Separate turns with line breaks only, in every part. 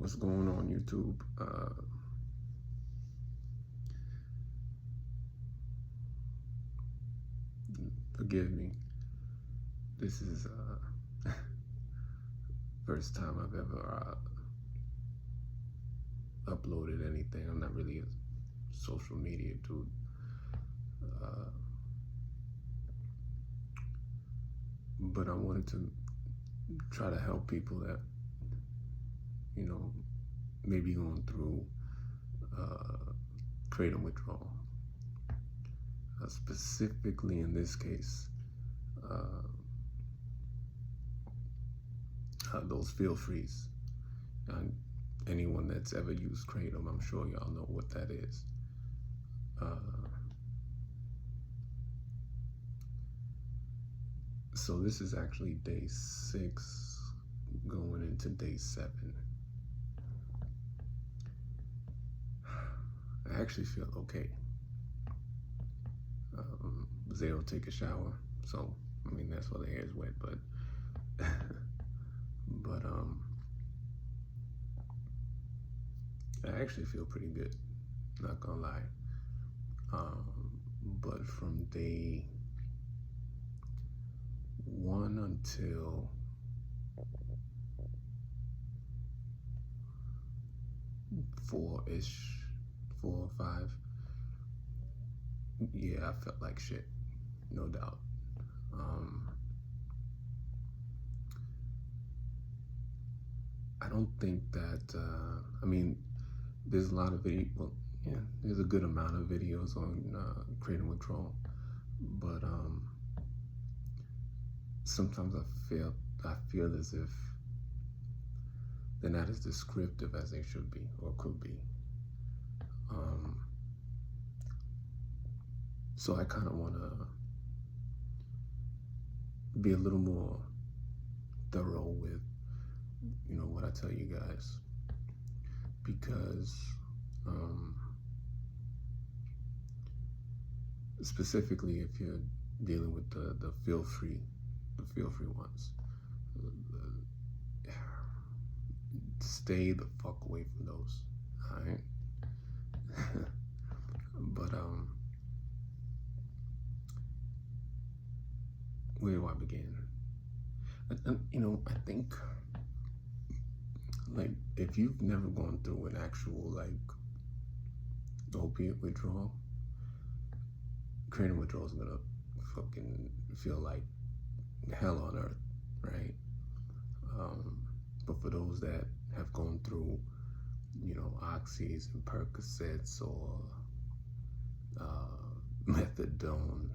What's going on, YouTube? Forgive me. This is first time I've ever uploaded anything. I'm not really a social media dude. But I wanted to try to help people that, maybe going through Kratom withdrawal. Specifically in this case, those feel frees. Anyone that's ever used Kratom, I'm sure y'all know what that is. So this is actually day 6 going into day 7. I actually feel okay. Was able to take a shower, so I mean that's why the hair is wet, but I actually feel pretty good, not gonna lie. But from day 1 until four-ish, 4 or 5, yeah, I felt like shit, no doubt. I don't think that, I mean, there's a lot of there's a good amount of videos on Kratom withdrawal, but sometimes I feel as if they're not as descriptive as they should be or could be. So I kind of want to be a little more thorough with, what I tell you guys, because specifically if you're dealing with the feel free ones, stay the fuck away from those, all right? But where do I begin? I think, like, if you've never gone through an actual, like, opiate withdrawal, Kratom withdrawal is gonna fucking feel like hell on earth, right? But for those that have gone through, oxys and Percocets or methadone,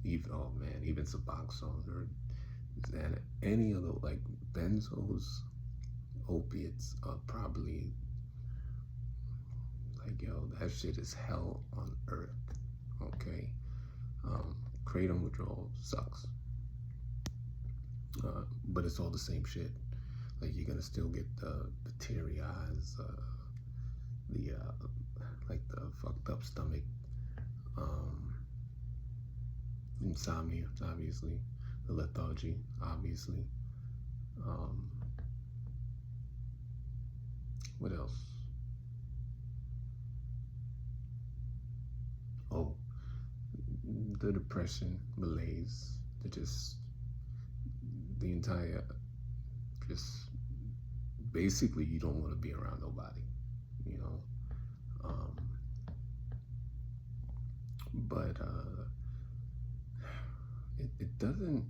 even Suboxone or any of those, like benzos, opiates are probably like, yo, that shit is hell on earth, okay? Kratom withdrawal sucks, but it's all the same shit. Like, you're gonna still get the teary eyes, the fucked up stomach, insomnia, obviously, the lethargy, obviously. What else? Oh, the depression, malaise, the entire, just basically you don't want to be around nobody, but it doesn't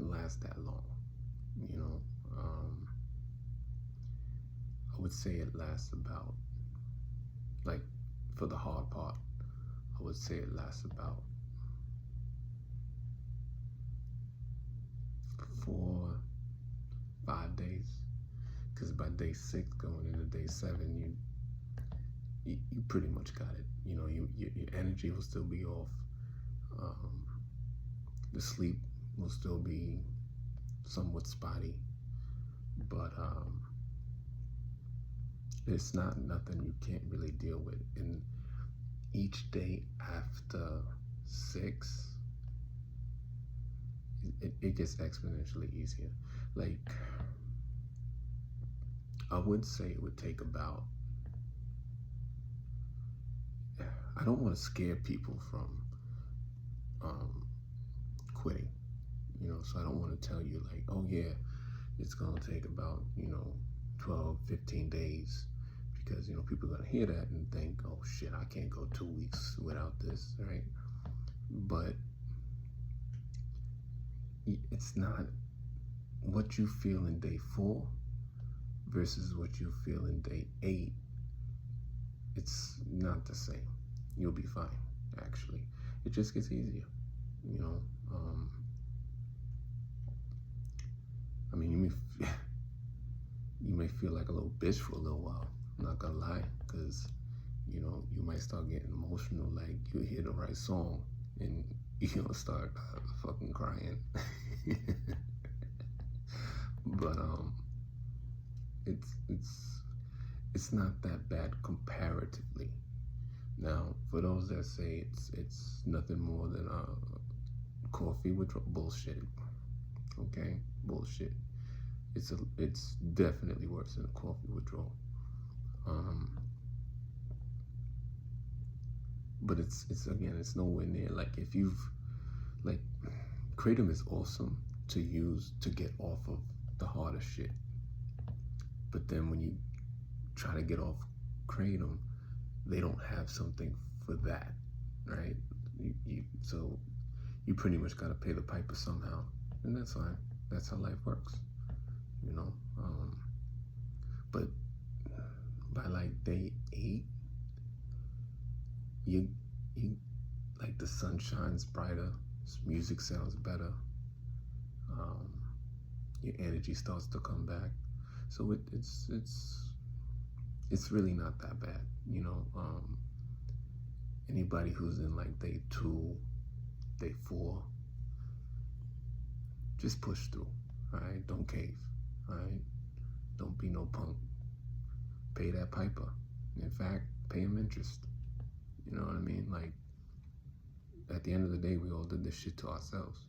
last that long, I would say it lasts about, like, for the hard part, I would say it lasts about 4-5 days, because by day 6 going into day 7, you pretty much got it. Your energy will still be off. The sleep will still be somewhat spotty, but it's not nothing you can't really deal with. And each day after 6, it gets exponentially easier. Like, I would say it would take about, I don't want to scare people from um, quitting, so I don't want to tell you like, oh yeah, it's going to take about, 12, 15 days, because, people are going to hear that and think, oh shit, I can't go 2 weeks without this, right? But it's not what you feel in day 4 versus what you feel in day 8. It's not the same. You'll be fine, actually. It just gets easier, I mean, you may feel like a little bitch for a little while. I'm not gonna lie, because you might start getting emotional. Like you hear the right song and you'll start fucking crying. But it's not that bad comparatively. Now, for those that say it's nothing more than coffee withdrawal, bullshit. Okay, bullshit. It's definitely worse than a coffee withdrawal. But it's again, it's nowhere near like if you've like Kratom is awesome to use to get off of the harder shit. But then when you try to get off Kratom, they don't have something for that, right? So you pretty much got to pay the piper somehow, and that's fine. That's how life works, But by like day 8, you like the sun shines brighter, music sounds better, your energy starts to come back. So it's really not that bad, Anybody who's in like day 2, day 4, just push through. All right, don't cave. All right, don't be no punk. Pay that piper. In fact, pay him interest. You know what I mean? Like, at the end of the day, we all did this shit to ourselves,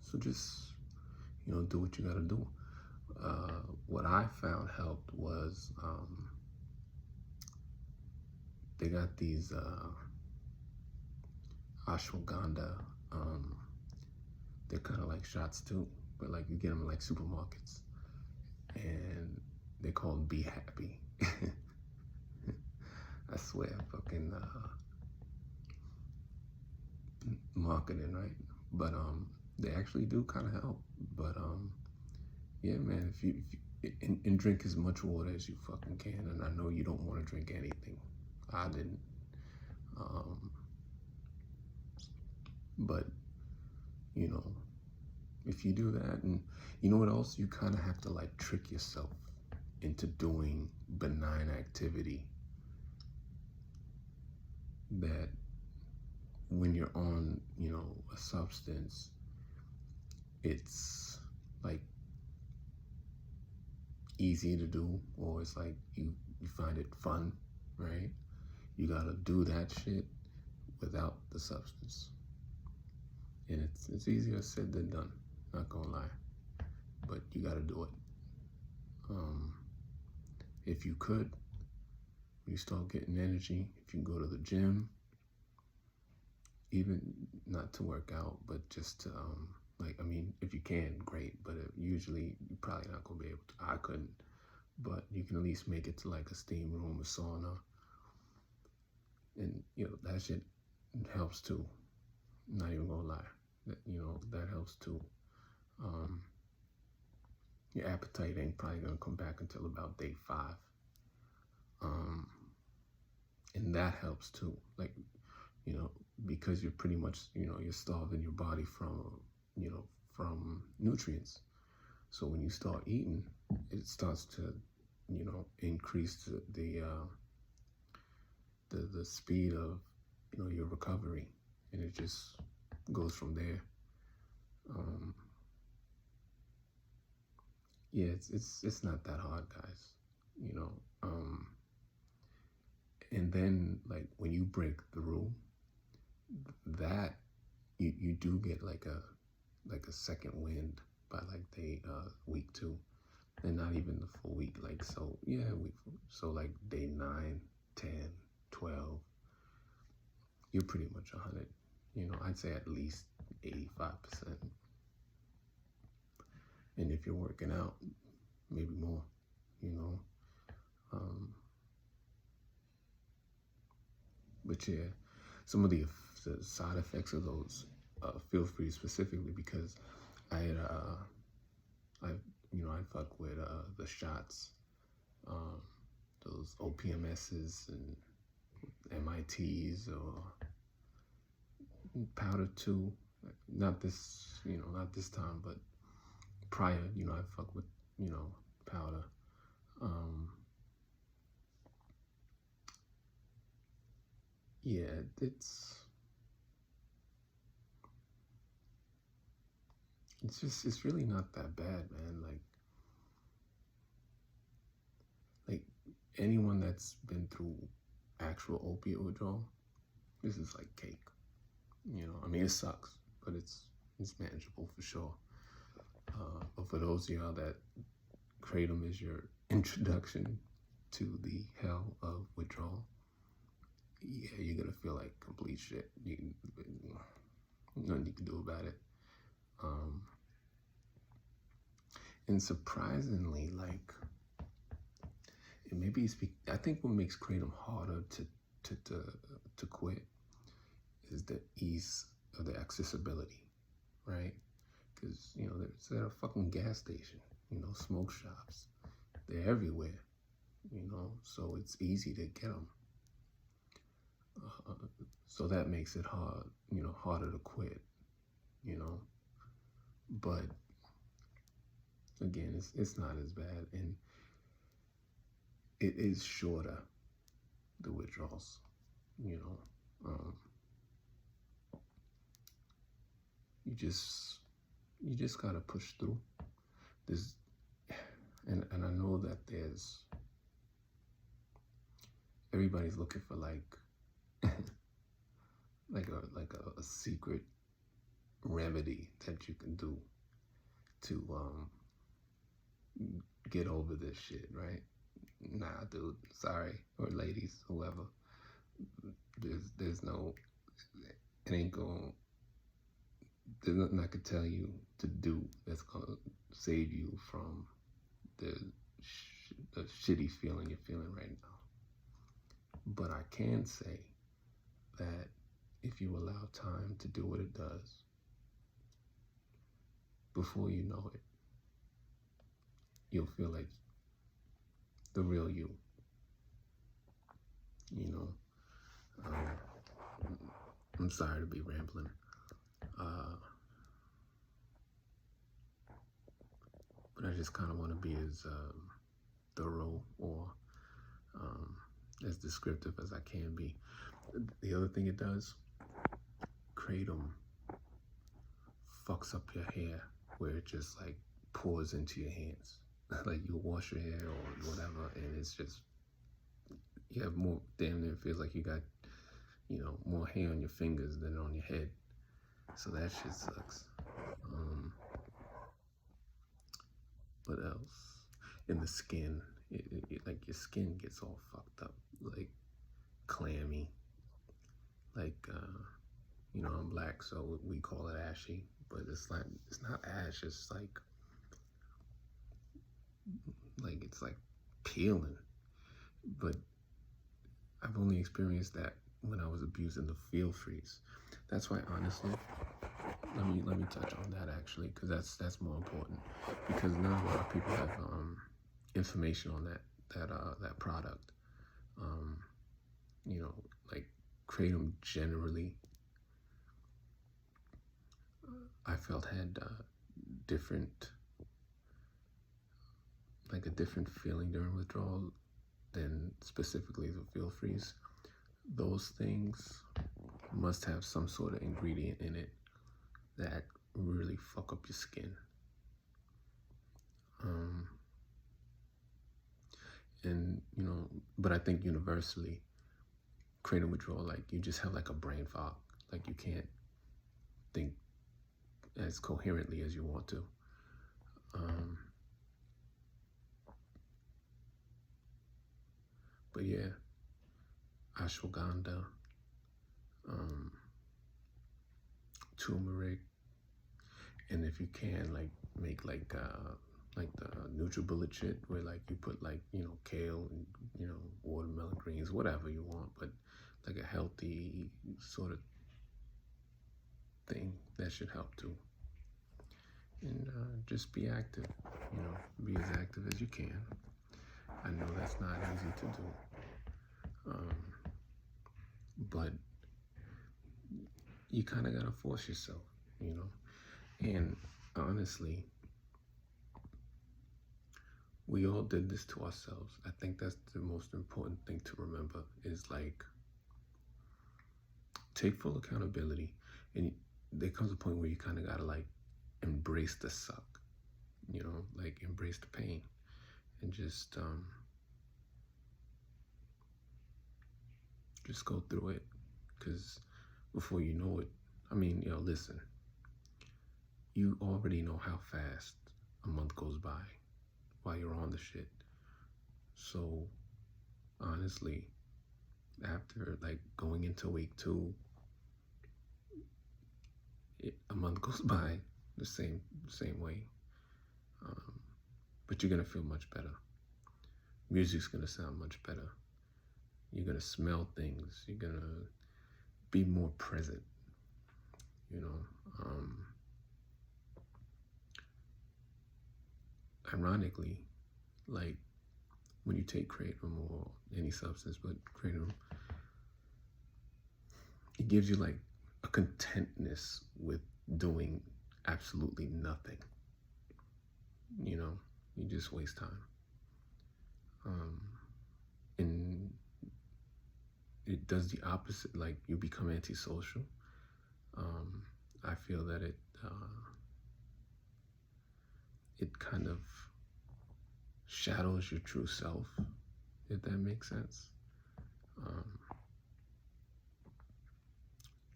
So just, do what you gotta do. What I found helped was they got these ashwagandha. They're kind of like shots too, but like you get them in like supermarkets, and they're called Be Happy. I swear, fucking marketing, right? But they actually do kind of help. But yeah, man, if you and drink as much water as you fucking can. And I know you don't want to drink anything. I didn't. But if you do that, and you know what else, you kind of have to like trick yourself into doing benign activity that when you're on, a substance, it's like easy to do, or it's like you find it fun, right? You gotta do that shit without the substance. And it's easier said than done, not gonna lie. But you gotta do it. If you could, you start getting energy, if you can go to the gym, even not to work out, but just to, if you can, great. But usually you're probably not gonna be able to. I couldn't. But you can at least make it to like a steam room, a sauna. And, that shit helps too. Not even gonna lie. That helps too. Your appetite ain't probably gonna come back until about day 5. And that helps too. Like, because you're pretty much, you're starving your body from nutrients. So when you start eating, it starts to, increase the speed of, your recovery, and it just goes from there. Yeah, it's not that hard, guys. And then like when you break through that, you do get like a second wind, by like day week 2, and not even the full week. Like so, yeah, so like day 9, 10, 12, you're pretty much 100. You know, I'd say at least 85%. And if you're working out, maybe more. You know, but yeah, some of the side effects of those, feel free specifically because I had I fuck with the shots, um, those OPMSs and MITs or powder too. Not this, not this time, but prior, I fuck with, powder. Um, yeah, it's really not that bad, man. Like anyone that's been through actual opiate withdrawal, this is like cake. I mean, it sucks, but it's manageable for sure. But for those of y'all that Kratom is your introduction to the hell of withdrawal, yeah, you're gonna feel like complete shit. Nothing you can do about it. And surprisingly, like, it maybe I think what makes Kratom harder to quit is the ease of the accessibility, right? Because it's at a fucking gas station, smoke shops, they're everywhere, so it's easy to get them. So that makes it hard, harder to quit, but again, it's not as bad, and it is shorter, the withdrawals, you just gotta push through. And I know that everybody's looking for like a secret remedy that you can do to get over this shit, right? Nah, dude, sorry, or ladies, whoever. There's no, it ain't going. There's nothing I could tell you to do that's gonna save you from the shitty feeling you're feeling right now. But I can say that if you allow time to do what it does, before you know it, you'll feel like the real you. I'm sorry to be rambling. But I just kind of want to be as thorough or as descriptive as I can be. The other thing it does, Kratom fucks up your hair where it just like pours into your hands. Like you wash your hair or whatever, and it's just, you have more, damn near feels like you got, more hair on your fingers than on your head. So that shit sucks. What else? In the skin, like your skin gets all fucked up, like clammy. Like, I'm black, so we call it ashy, but it's not ash. It's like it's like peeling. But I've only experienced that when I was abusing the feel freeze. That's why, honestly, let me touch on that actually, because that's more important. Because not a lot of people have information on that product. Like Kratom generally, I felt had a different feeling during withdrawal than specifically the feel freeze. Those things must have some sort of ingredient in it that really fuck up your skin. And but I think universally, Kratom withdrawal, like you just have like a brain fog, like you can't think as coherently as you want to. Um, but yeah, ashwagandha, um, turmeric, and if you can, like make like the NutriBullet shit, where like you put like kale and watermelon greens, whatever you want, but like a healthy sort of thing that should help too. And just be active, be as active as you can. I know that's not easy to do, but you kind of gotta force yourself, And honestly, we all did this to ourselves. I think that's the most important thing to remember is like take full accountability, and there comes a point where you kind of gotta like embrace the suck, like embrace the pain, and just go through it, because before you know it, I mean, listen, you already know how fast a month goes by while you're on the shit. So honestly, after like going into week 2, a month goes by the same way, but you're gonna feel much better. Music's gonna sound much better. You're gonna smell things. You're gonna be more present. Ironically, like when you take kratom or any substance, but kratom, it gives you like a contentness with doing absolutely nothing. You just waste time. And it does the opposite, like you become antisocial. I feel that it kind of shadows your true self, if that makes sense.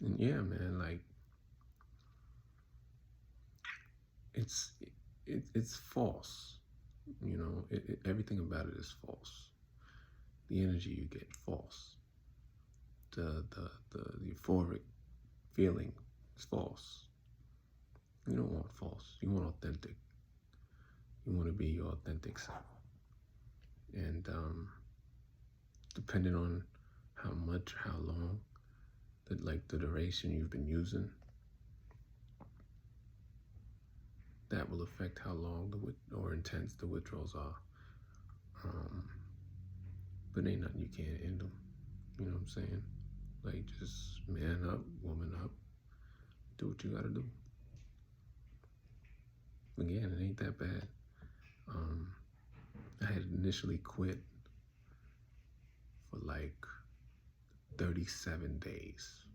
And yeah, man, like it's false. Everything about it is false. The energy you get, false. The euphoric feeling is false. You don't want false. You want authentic. You want to be your authentic self. And depending on how much, how long, the duration you've been using, that will affect how long or intense the withdrawals are. But ain't nothing you can't handle. You know what I'm saying? Like, just man up, woman up, do what you gotta do. Again, it ain't that bad. I had initially quit for like 37 days.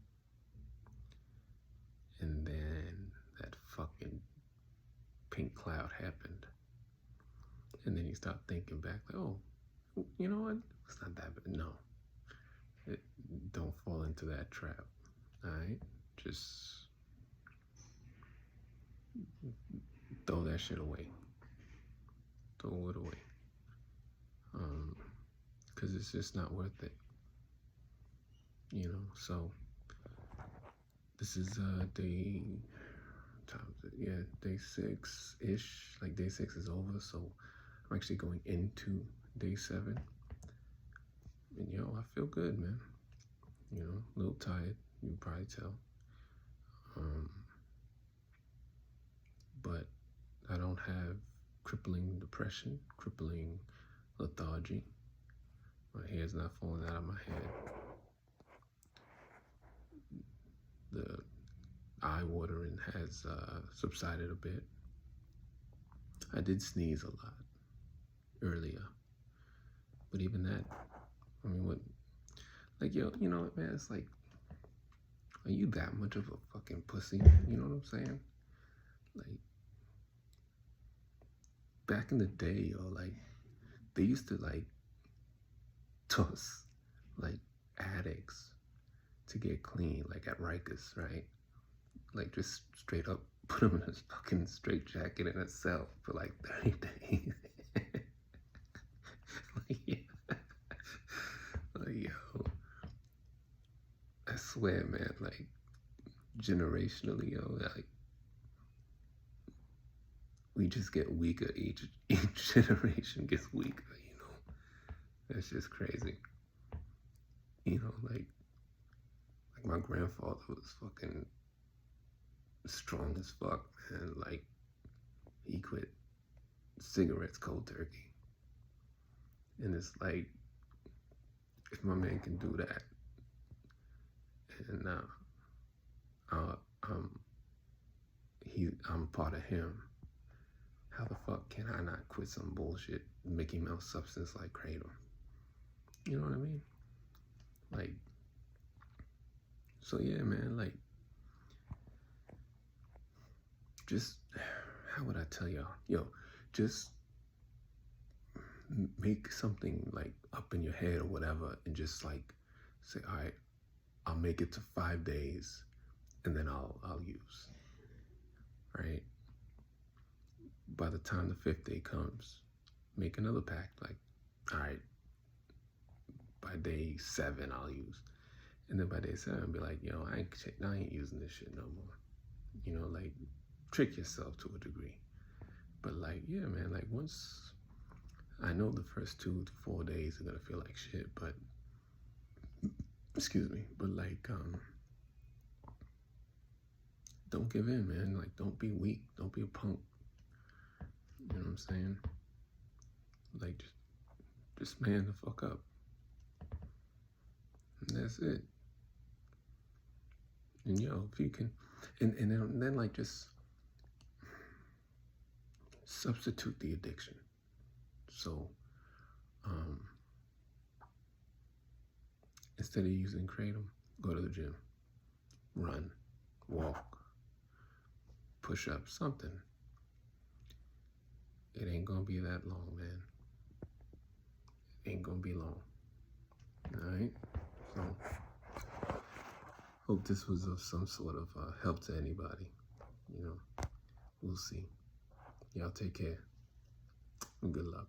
And then that fucking pink cloud happened. And then you start thinking back, like, oh, you know what? It's not that bad. No. Don't fall into that trap. All right? Just throw that shit away. Throw it away. Because it's just not worth it. So this is day 6-ish. Like day 6 is over, so I'm actually going into day 7. And I feel good, man. A little tired, you can probably tell. But I don't have crippling depression, crippling lethargy. My hair's not falling out of my head. The eye watering has subsided a bit. I did sneeze a lot earlier, but even that, I mean, what? Like, you know what, man? It's like, are you that much of a fucking pussy? You know what I'm saying? Like, back in the day, like, they used to like toss like addicts to get clean, like at Rikers, right? Like just straight up put him in a fucking straitjacket in a cell for like 30 days. Like, yeah. Like, yo, I swear, man, like, generationally, yo, like, we just get weaker. Each generation gets weaker, you know. That's just crazy. You know, like my grandfather was fucking strong as fuck, man. Like, he quit cigarettes cold turkey. And it's like, if my man can do that, and I'm part of him, how the fuck can I not quit some bullshit Mickey Mouse substance like Kratom? You know what I mean? Like, so yeah, man, like, just, how would I tell y'all? Yo, just make something like up in your head or whatever, and just like say, all right, I'll make it to 5 days, and then I'll use, right? By the time the 5th day comes, make another pact. Like, all right, by day 7 I'll use, and then by day 7 be like, yo, I ain't using this shit no more. You know, like, trick yourself to a degree. But like, yeah, man, like, once, I know the first 2 to 4 days are gonna feel like shit, but excuse me, but like, don't give in, man. Like, don't be weak, don't be a punk. You know what I'm saying? Like, just man the fuck up. And that's it. And yo, if you can, and then like, just substitute the addiction. So, instead of using Kratom, go to the gym, run, walk, push up, something. It ain't gonna be that long, man. It ain't gonna be long. All right? So, hope this was of some sort of help to anybody. You know, we'll see. Y'all take care. And good luck.